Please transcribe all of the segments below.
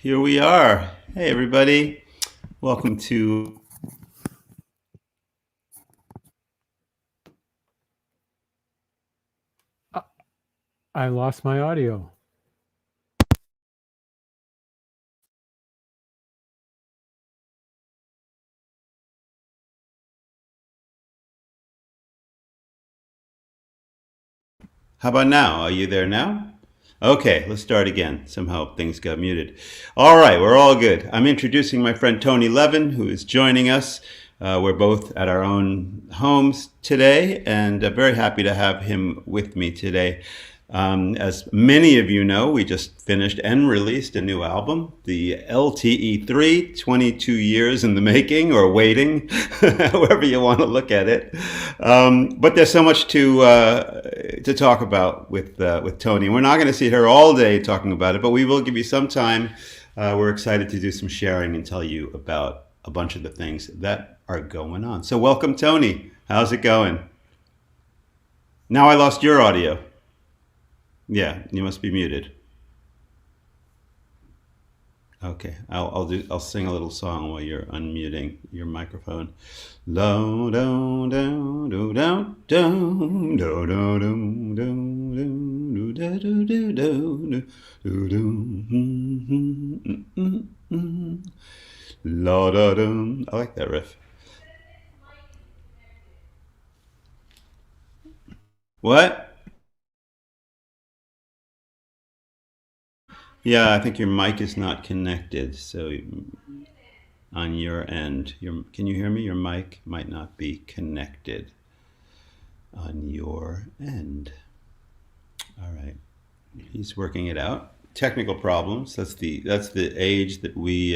Here we are. Hey, everybody. Welcome to. I lost my audio. How about now? Are you there now? Okay, let's start again. Somehow things got muted. All right, we're all good. I'm introducing my friend Tony Levin, who is joining us. We're both at our own homes today, and very happy to have him with me today. As many of you know, we just finished and released a new album, the LTE3, 22 years in the making or waiting, however you want to look at it. But there's so much to talk about with Tony. We're not going to sit here all day talking about it, but we will give you some time. We're excited to do some sharing and tell you about a bunch of the things that are going on. So welcome, Tony. How's it going? Now I lost your audio. Yeah, you must be muted. Okay, I'll sing a little song while you're unmuting your microphone. Low down down do down down do do do do do do do do do do. La da dum. I like that riff. What? Yeah, I think your mic is not connected. So on your end, can you hear me? Your mic might not be connected on your end. All right, he's working it out. Technical problems. That's the age that we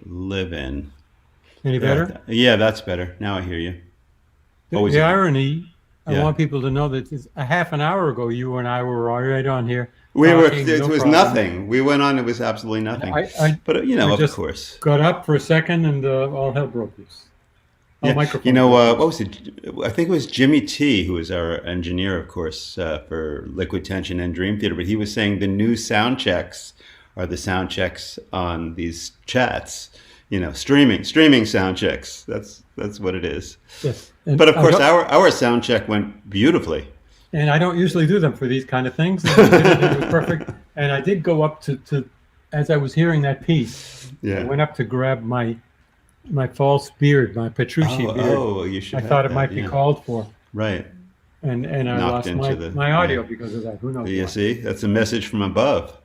live in. Any better? Yeah, that's better. Now I hear you. The irony, I Yeah. want people to know that it's a half an hour ago, you and I were right on here. We were. talking, It no was problem. nothing. We went on. It was absolutely nothing. But I of just course. got up for a second and all hell broke loose. Yeah, Microphone. what was it? I think it was Jimmy T, who is our engineer, of course, for Liquid Tension and Dream Theater. But he was saying the new sound checks are the sound checks on these chats. Streaming sound checks. That's what it is. Yes. But of course, our sound check went beautifully. And I don't usually do them for these kind of things. It was perfect. And I did go up to as I was hearing that piece, Yeah. I went up to grab my false beard, my Petrucci beard. Oh, you should. I have thought it that, might be yeah. called for. Right. And I Knocked lost into my audio because of that. Who knows? You why. see, that's a message from above.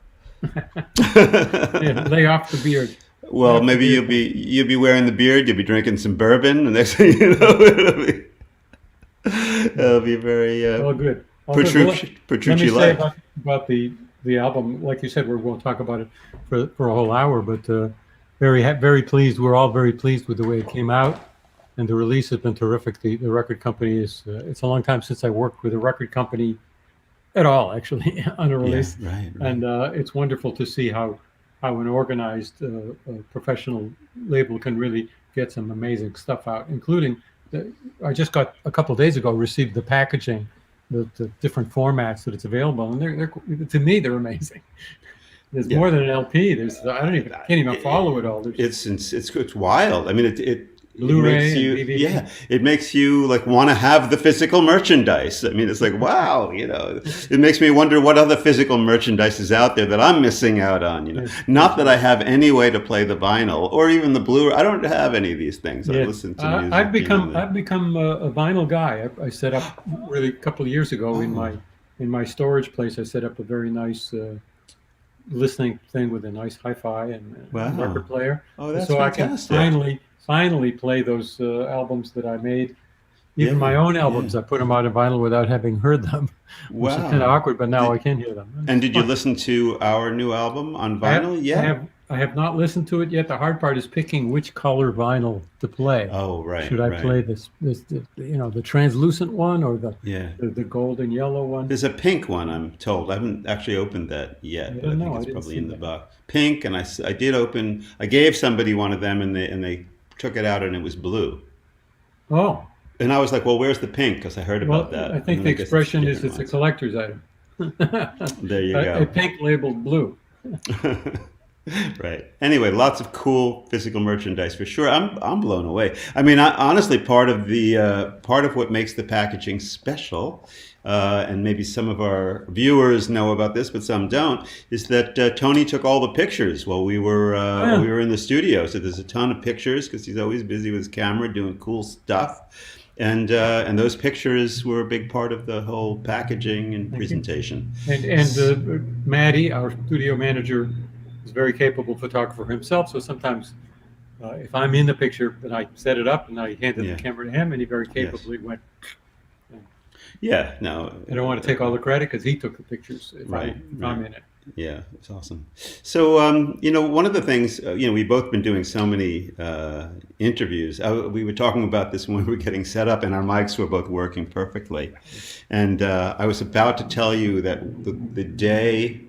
Yeah, lay off the beard. Well, maybe you'll be wearing the beard. You'll be drinking some bourbon, and next thing you know, it'll be very All good. Petrucci Let me say like. about the album. Like you said, we're going to talk about it for a whole hour. But very pleased. We're all very pleased with the way it came out, and the release has been terrific. The record company is. It's a long time since I worked with a record company at all, actually, on a release. Yeah, right. And it's wonderful to see how an organized professional label can really get some amazing stuff out, including I just got a couple of days ago received the packaging, the different formats that it's available, and they're to me they're amazing. There's more than an LP. Can't even follow it all. It's wild. I mean, it Blu-ray makes you, and DVD. yeah, it makes you like want to have the physical merchandise. I mean, it's like, wow, it makes me wonder what other physical merchandise is out there that I'm missing out on. Not that I have any way to play the vinyl or even the Blu-ray. I don't have any of these things. I listen to music. I've become a vinyl guy. I set up really a couple of years ago in my storage place. I set up a very nice listening thing with a nice hi-fi and record player. Oh, that's so fantastic. I can finally play those albums that I made. Even my own albums, I put them out in vinyl without having heard them. Wow. Which is kind of awkward, but now I can hear them. And did you listen to our new album on vinyl? I have not listened to it yet. The hard part is picking which color vinyl to play. Oh, right. Should I play this the translucent one or the gold and yellow one? There's a pink one, I'm told. I haven't actually opened that yet, but I think it's probably in the box. Pink, and I did open. I gave somebody one of them, and they took it out, and it was blue. Oh. And I was like, well, where's the pink? Because I heard about that. I think the expression is it's a collector's item. There you go. A pink labeled blue. Right. Anyway, lots of cool physical merchandise for sure. I'm blown away. I mean, honestly, part of what makes the packaging special, and maybe some of our viewers know about this, but some don't, is that Tony took all the pictures Oh, while we yeah. were in the studio. So there's a ton of pictures because he's always busy with his camera doing cool stuff. And those pictures were a big part of the whole packaging and Thank you. presentation. And Maddie, our studio manager, is a very capable photographer himself. So sometimes, if I'm in the picture, then I set it up and I handed the Yeah. camera to him, and he very Yes. capably went. Yeah. No. I don't want to take all the credit because he took the pictures Right. if Right. I'm in it. Yeah, it's awesome. So, one of the things, we've both been doing so many interviews. We were talking about this when we were getting set up, and our mics were both working perfectly. And I was about to tell you that the day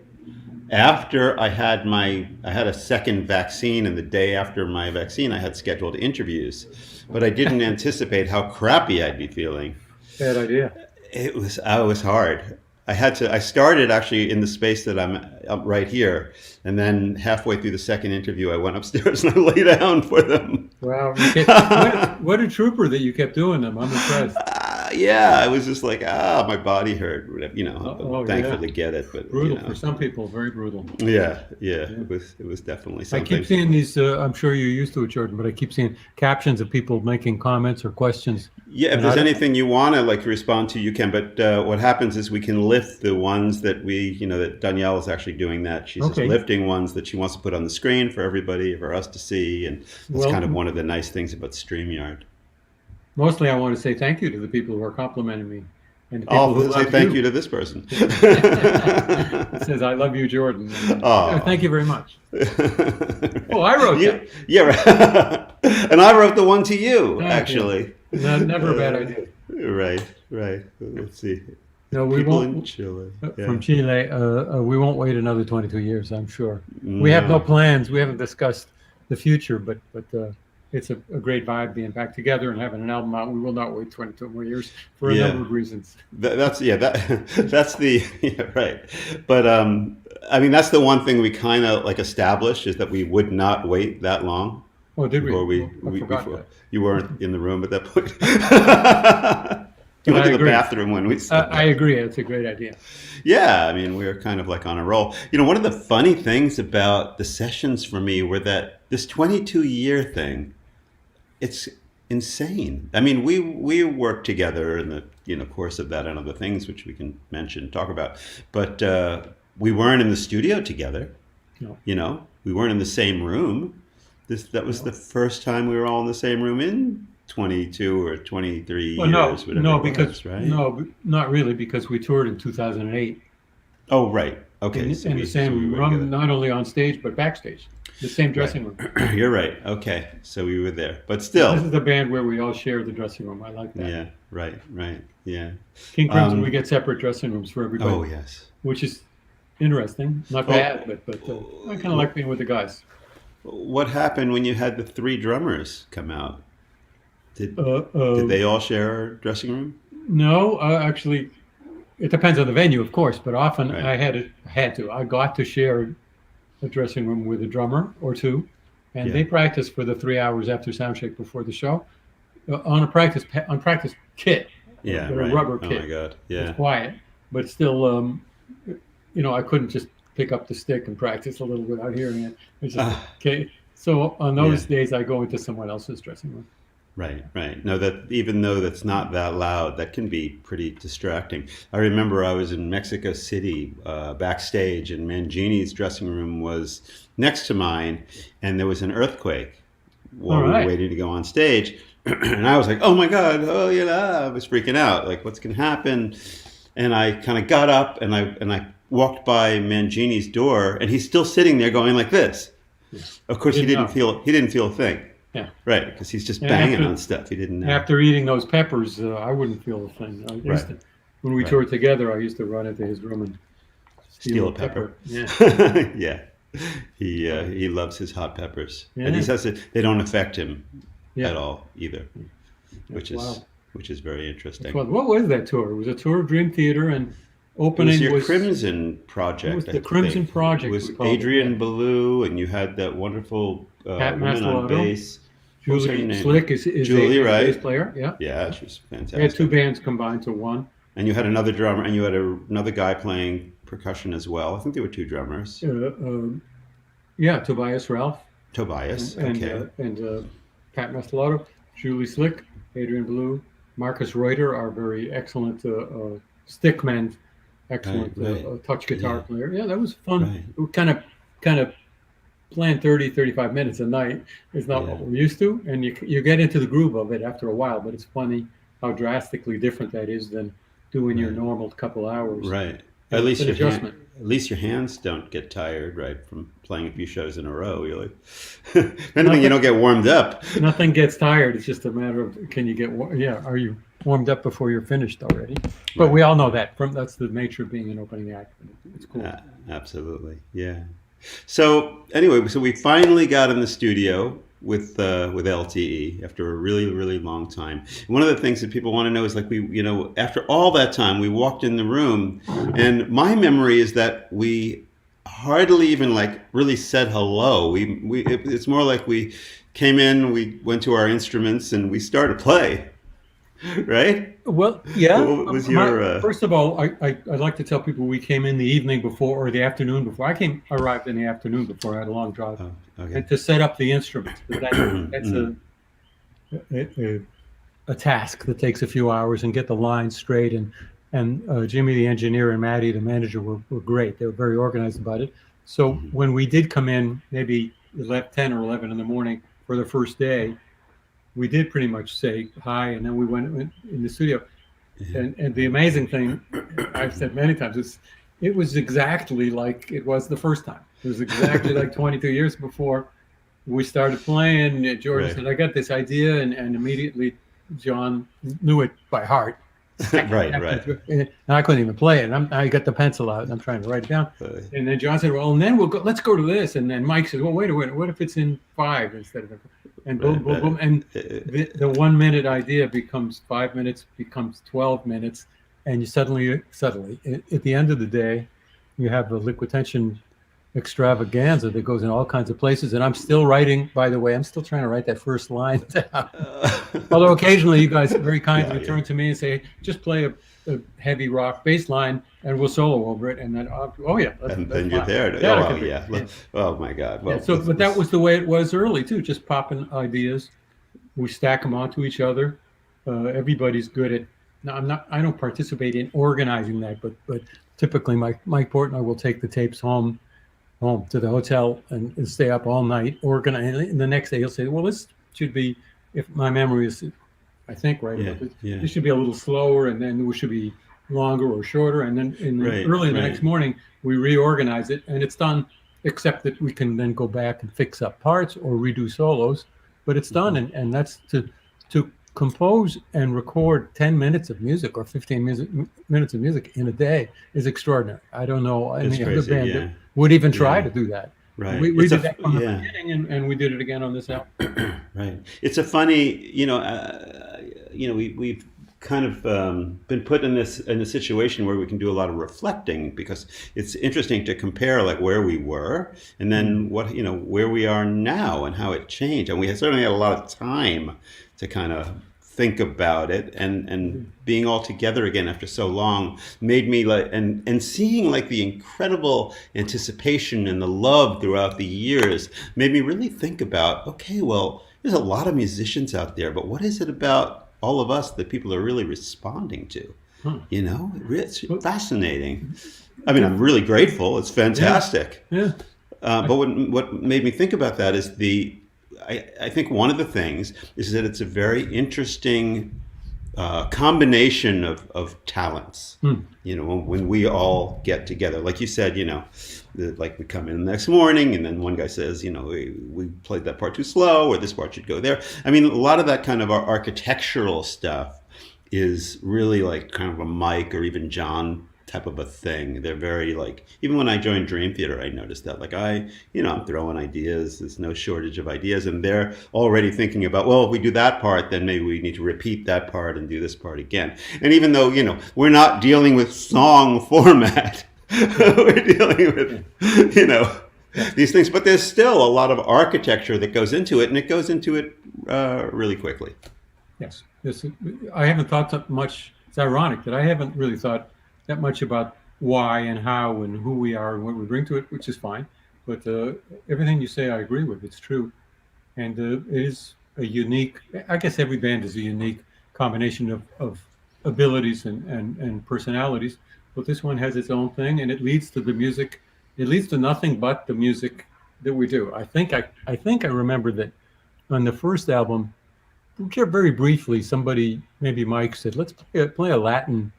after I had a second vaccine, and the day after my vaccine, I had scheduled interviews, but I didn't anticipate how crappy I'd be feeling. Bad idea. It was hard. I started actually in the space that I'm up right here, and then halfway through the second interview, I went upstairs and I lay down for them. Wow. What a trooper that you kept doing them. I'm impressed. Yeah, I was just like, my body hurt. Oh, But yeah. thankfully get it, but Brutal for some people, very brutal. yeah, yeah, Yeah. it was definitely I something. keep seeing these, I'm sure you're used to it, Jordan, but I keep seeing captions of people making comments or questions. Yeah, if And there's I, anything you want to respond to, you can. But what happens is we can lift the ones that that Danielle is actually doing that. She's just okay. lifting ones that she wants to put on the screen for everybody, for us to see, and that's kind of Well, one of the nice things about StreamYard. mostly I want to say thank you to the people who are complimenting me and the people who I'll say love thank you. you to this person. It says, I love you, Jordan. Thank Oh. you very much. Oh, I wrote Yeah, that. yeah, right. And I wrote the one to you, Thank you. actually. Never a bad idea. Right, right. Let's see. No, we People in won't. Chile. Yeah. From Chile, we won't wait another 22 years, I'm sure. We have no No. plans. We haven't discussed the future, but it's a great vibe being back together and having an album out. We will not wait 22 more years for a number Yeah. of reasons. That's the yeah, right. But I mean, that's the one thing we kind of established, is that we would not wait that long Oh, did we? before Oh, I forgot before that. you weren't in the room at that point. You But went I to the agree. bathroom when we said I that. agree. It's a great idea. Yeah, I mean, we were kind of on a roll. One of the funny things about the sessions for me were that this 22-year thing, it's insane. I mean, we worked together in the course of that and other things which we can mention, talk about, but we weren't in the studio together. No, We weren't in the same room. That was the no. first time we were all in the same room in 22 or 23 Well, no, years, whatever no, it because was, right? no, not really, because we toured in 2008 Oh, right. Okay, so in the we same were together. room, not only on stage but backstage, the same Right. dressing room. You're right. Okay, so we were there, but This still, is the band where we all share the dressing room. I like that. yeah, right, right, yeah. King Crimson, we Um, get separate dressing rooms for everybody, oh yes. which is interesting. Not Oh, bad, but I kind of like being with the guys. what happened when you had the three drummers come out? Did Uh, did uh, they all share a dressing room? no, actually, it depends on the venue, of course, but often Right. I got to share a dressing room with a drummer or two, and Yeah. they practiced for the 3 hours after soundcheck before the show on practice kit, Yeah, a right. rubber Oh kit. my God. It's Yeah. quiet, but still, I couldn't just pick up the stick and practice a little without hearing it. It's just Ah, okay. So on those yeah. days, I go into someone else's dressing room. Right, right. No, that even though that's not that loud, that can be pretty distracting. I remember I was in Mexico City backstage, and Mangini's dressing room was next to mine, and there was an earthquake while All we were right. waiting to go on stage. And I was like, "Oh my God!" Oh, I was freaking out. Like, what's going to happen? And I kind of got up and I walked by Mangini's door, and he's still sitting there going like this. Yeah. Of course, Didn't know. he didn't feel a thing. Yeah. Right, because he's just And banging after on stuff. He didn't know. after eating those peppers, I wouldn't feel a thing. I used Right, to, when we right. toured together, I used to run into his room and Steal steal a a pepper. pepper. Yeah. Yeah, he loves his hot peppers, and he Yeah. says that they don't affect him Yeah. at all either, That's wild. which is very That's interesting. wild. What was that tour? It was a tour of Dream Theater and It was Opening your was Crimson it was project, I the Crimson think. It Project, we was called it. Yeah. Adrian Ballou, and you had that wonderful Pat woman on Mastelotto, bass. What was her Julie name? Slick is Julie, Adrian's bass right? player. Yeah. Yeah, she was We had two fantastic. bands combined to one. And you had another drummer, and you had another guy playing percussion as well. I think there were two drummers. Yeah, Tobias Ralph Tobias, okay. and Pat Mastelotto, Julie Slick, Adrian Ballou, Marcus Reuter, our very excellent stickman, Right, excellent right. touch guitar Yeah, player. Yeah, that was fun. right. We kind of playing 30, 35 minutes a night is not Yeah, what we're used to, and you get into the groove of it after a while. But it's funny how drastically different that is than doing your right. normal couple hours. Right. At It's least an adjustment. at least your hands don't get tired, right, from playing a few shows in a row. Really. If anything, you Nothing don't get warmed up. nothing gets tired. It's just a matter of can you get yeah, are you warmed up before you're finished already? But Right. we all know that from that's the nature of being an opening act. It's cool. Absolutely. Yeah. So anyway, so we finally got in the studio with LTE after a really really long time. One of the things that people want to know is like after all that time we walked in the room, and my memory is that we hardly even like really said hello. It's more like we came in, we went to our instruments, and we started to play. Right? Well, yeah. What was your First of all, I'd like to tell people we came in the evening before or the afternoon before. Arrived in the afternoon before I had a long drive, Oh, okay. and to set up the instruments. That's Mm, a, a task that takes a few hours and get the lines straight. And Jimmy, the engineer, and Maddie, the manager, were great. They were very organized about it. So mhm. when we did come in, maybe 10 or 11 in the morning for the first day, we did pretty much say hi, and then we went in the studio. Yeah. And the amazing thing, I've said many times, is it was exactly like it was the first time. It was exactly like 22 years before we started playing. Jordan Right. said, "I got this idea," and immediately John knew it by heart. Right, right. And I couldn't even play it. And I got the pencil out and I'm trying to write it down. Uh, And then John said, "Well, and then let's go to this." And then Mike said, "Well, wait a minute. What if it's in 5 instead of?" And boom, right, boom, right. boom. And Uh, the 1 minute idea becomes 5 minutes, becomes 12 minutes. And you suddenly, at the end of the day, you have a liquid tension extravaganza that goes in all kinds of places. And I'm still writing, by the way, I'm still trying to write that first line down. Although occasionally you guys very kindly yeah. turn to me and say, just play a heavy rock bass line and we'll solo over it. And then, oh yeah, And that's then you're fine. there. Yeah, Oh, yeah. Oh my God. Well, so, but that was the way it was early too. Just popping ideas. We stack them onto each other. Everybody's good at. Now, I don't participate in organizing that, but typically Mike Portnoy will take the tapes home to the hotel and stay up all night organize. And the next day he'll say, "Well, this should be, if my memory is, I think right, yeah, yeah. this should be a little slower, and then it should be longer or shorter." And then Right, early the right. next morning we reorganize it, and it's done. Except that we can then go back and fix up parts or redo solos, but it's done. And that's to compose and record 10 minutes of music or 15 minutes of music in a day is extraordinary. I don't know It's any other crazy, band yeah. that would even try Yeah. to do that. Right. We It's did that from the yeah. beginning, and we did it again on this album. Right. It's a funny, we've kind of been put in a situation where we can do a lot of reflecting because it's interesting to compare like where we were and then where we are now and how it changed. And we certainly had a lot of time to kind of think about it, and being all together again after so long made me like, and seeing like the incredible anticipation and the love throughout the years made me really think about, okay, well, there's a lot of musicians out there, but what is it about all of us that people are really responding to? Huh. It's fascinating. I mean, I'm really grateful. It's fantastic. Yeah. But what made me think about that is I think one of the things is that it's a very interesting combination of talents. When we all get together, like you said, like we come in the next morning, and then one guy says, we played that part too slow, or this part should go there. I mean, a lot of that kind of architectural stuff is really like kind of a Mike or even John type of a thing. They're very like, even when I joined Dream Theater, I noticed that like I'm throwing ideas. There's no shortage of ideas, and they're already thinking about, well, if we do that part, then maybe we need to repeat that part and do this part again. And even though we're not dealing with song format, we're dealing with these things, but there's still a lot of architecture that goes into it, and it goes into it really quickly. Yes, I haven't thought that much. It's ironic that I haven't really thought that much about why and how and who we are and what we bring to it, which is fine. But everything you say, I agree with. It's true, and it is a unique. I guess every band is a unique combination of abilities and personalities. But this one has its own thing, and it leads to the music. It leads to nothing but the music that we do. I think I remember that on the first album, very briefly, somebody, maybe Mike, said, let's play a Latin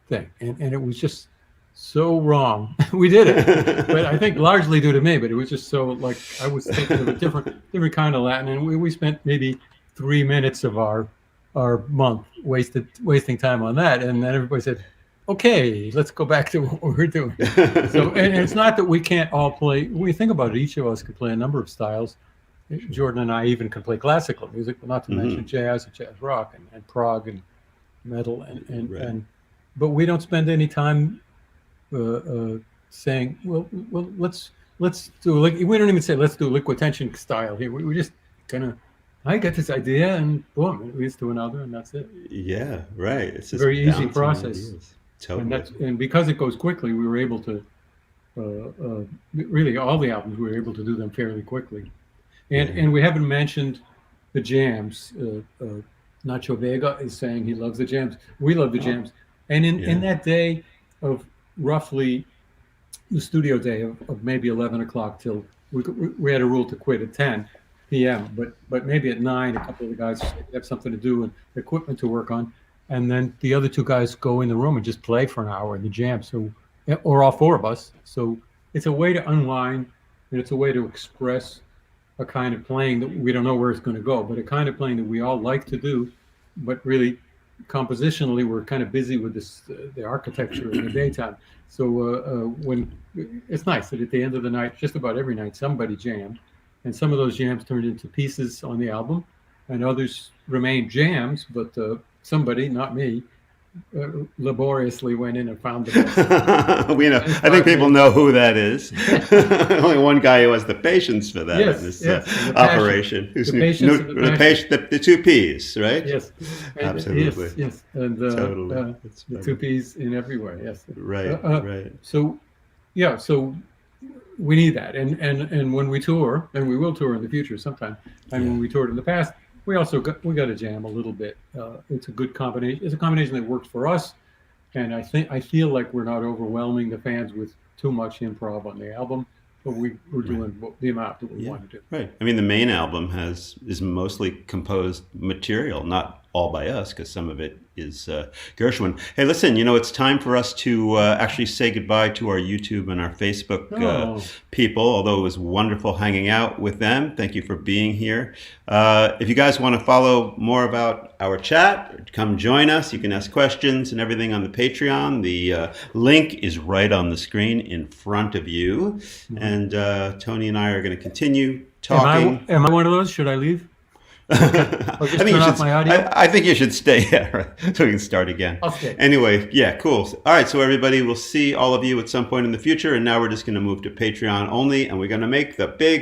thing. And it was just so wrong. We did it, but I think largely due to me, but it was just so like, I was thinking of a different kind of Latin. And we spent maybe 3 minutes of our month wasting time on that. And then everybody said, okay, let's go back to what we're doing. So, and it's not that we can't all play. When you think about it, each of us could play a number of styles. Jordan and I even can play classical music, but not to mention jazz and jazz rock and prog and metal and but we don't spend any time saying, well, let's do we don't even say let's do liquid tension style here. We just kind of, I get this idea and boom, it leads to another, and that's it. Yeah, right. It's just a very easy process. Totally. And because it goes quickly, we were able to really all the albums we were able to do them fairly quickly. And we haven't mentioned the jams. Nacho Vega is saying he loves the jams. We love the jams. And in that day of roughly the studio day of maybe 11 o'clock till we had a rule to quit at 10 p.m. But maybe at 9, a couple of the guys have something to do and equipment to work on. And then the other 2 guys go in the room and just play for an hour in the jam. So, or all 4 of us. So it's a way to unwind, and it's a way to express a kind of playing that we don't know where it's going to go, but a kind of playing that we all like to do, but really compositionally we're kind of busy with this the architecture in the daytime. So when it's nice that at the end of the night, just about every night, somebody jammed, and some of those jams turned into pieces on the album, and others remained jams, but somebody, not me, laboriously went in and found the best. I think people know who that is. Only one guy who has the patience for that in this operation. The 2 P's, right? Yes, absolutely. Yes, and totally. The 2 P's in every way. Yes, right, right. So we need that, and when we tour, and we will tour in the future sometime, and when we toured in the past, we got to jam a little bit. It's a good combination. It's a combination that works for us, and I feel like we're not overwhelming the fans with too much improv on the album, but we're doing the amount that we want to do. Right. I mean, the main album is mostly composed material, not all by us, because some of it is Gershwin. Hey, listen, it's time for us to actually say goodbye to our YouTube and our Facebook people, although it was wonderful hanging out with them. Thank you for being here. If you guys want to follow more about our chat, come join us. You can ask questions and everything on the Patreon. The link is right on the screen in front of you. And Tony and I are going to continue talking. Am I one of those? Should I leave? I think you should stay so we can start again. I'll stay. Anyway, cool. All right, so everybody, we'll see all of you at some point in the future, and now we're just going to move to Patreon only, and we're going to make the big